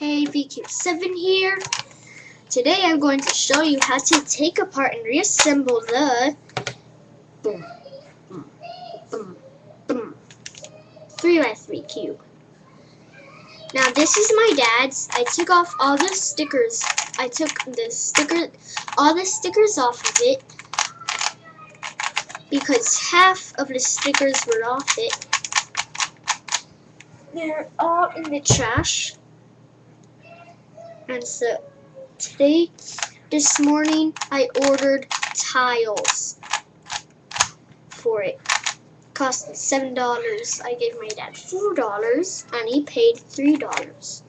Hey, VQ7 here. Today I'm going to show you how to take apart and reassemble the 3x3 cube. Now this is my dad's. I took off all the stickers. I took all the stickers off of it because half of the stickers were off it. They're all in the trash. And so this morning, I ordered tiles for it. Cost $7. I gave my dad $4 and he paid $3.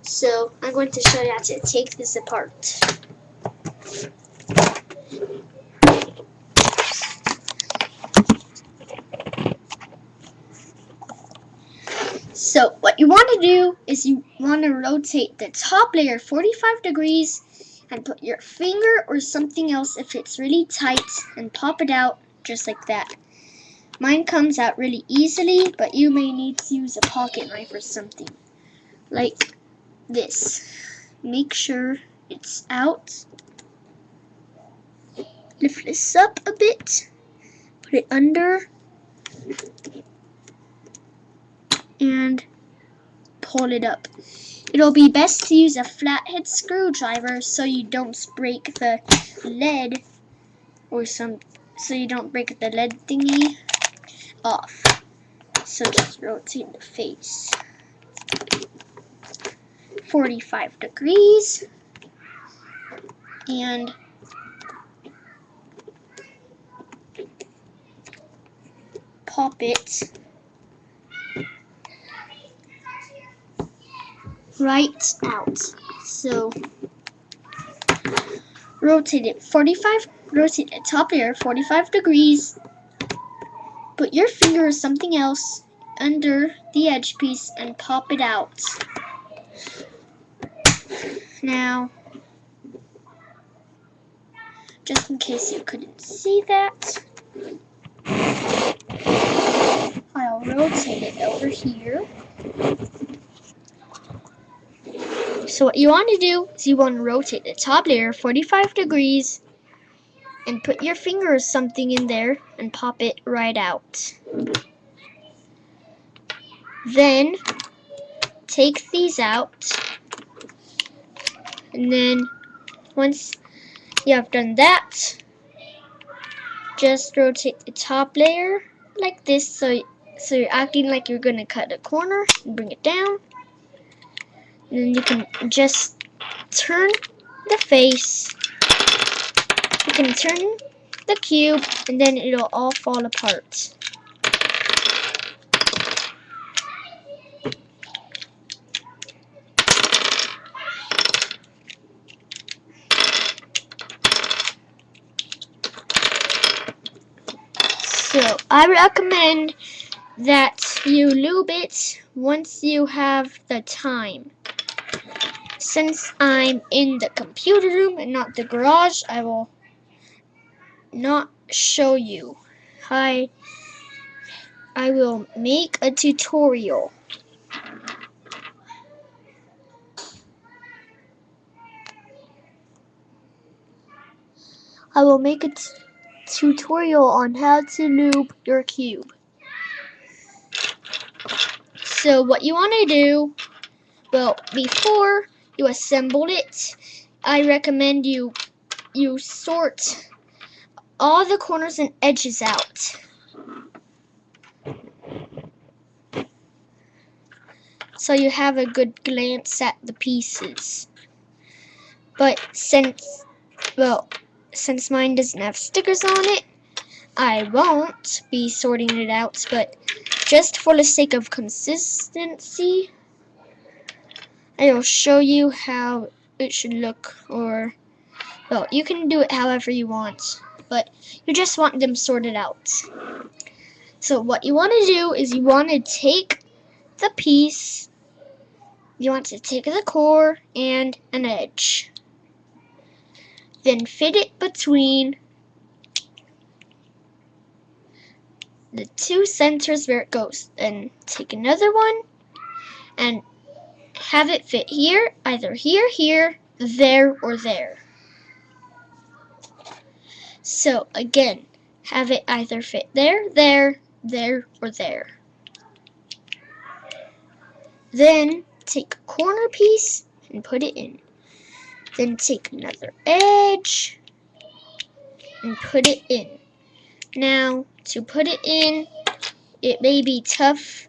So I'm going to show you how to take this apart. So what you want to do is you want to rotate the top layer 45 degrees and put your finger or something else if it's really tight and pop it out just like that. Mine comes out really easily, but you may need to use a pocket knife or something like this. Make sure it's out. Lift this up a bit, put it under, and pull it up. It'll be best to use a flathead screwdriver so you don't break the lead so you don't break the lead thingy off. So just rotate the face 45 degrees and pop it right out. So rotate the top layer 45 degrees. Put your finger or something else under the edge piece and pop it out. Now, just in case you couldn't see that, I'll rotate it over here. So what you want to do is you want to rotate the top layer 45 degrees and put your finger or something in there and pop it right out. Then take these out, and then once you have done that, just rotate the top layer like this so you're acting like you're going to cut a corner and bring it down. And then you can just turn the face. You can turn the cube and then it'll all fall apart. So I recommend that you lube it once you have the time. Since I'm in the computer room and not the garage, I will not show you. I will make a tutorial. I will make a tutorial on how to lube your cube. So what you want to do, well, before you assemble it, I recommend you sort all the corners and edges out. So you have a good glance at the pieces. But since mine doesn't have stickers on it, I won't be sorting it out, but just for the sake of consistency, I will show you how it should look, or, well, you can do it however you want, but you just want them sorted out. So what you want to do is you want to take the piece, you want to take the core and an edge. Then fit it between the two centers where it goes. Then take another one and have it fit here, either here, here, there, or there. So again, have it either fit there, there, there, or there. Then take a corner piece and put it in. Then take another edge and put it in. Now, to put it in, it may be tough,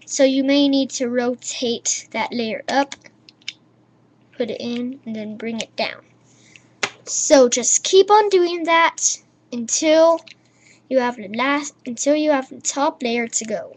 so you may need to rotate that layer up, put it in, and then bring it down. So just keep on doing that until you have the top layer to go.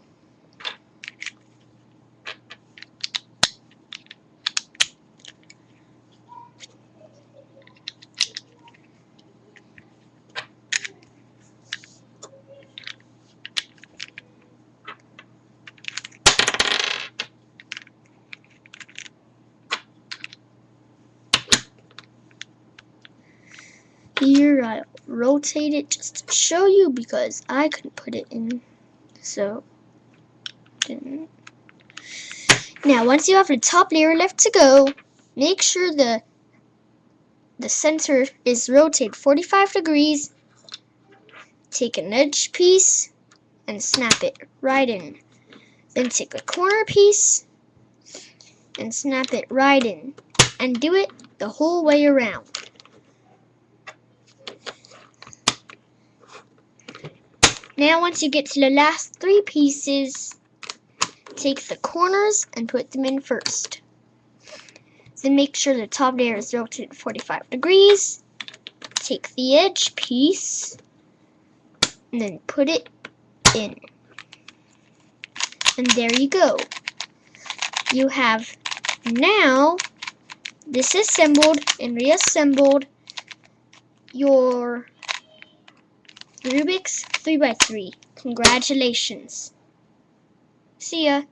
Here I'll rotate it just to show you because I couldn't put it in, so didn't. Now once you have the top layer left to go, make sure the center is rotated 45 degrees. Take an edge piece and snap it right in. Then take a corner piece and snap it right in, and do it the whole way around. Now once you get to the last 3 pieces, take the corners and put them in first. Then make sure the top layer is rotated 45 degrees. Take the edge piece and then put it in. And there you go. You have now disassembled and reassembled your Rubik's 3x3. Congratulations. See ya.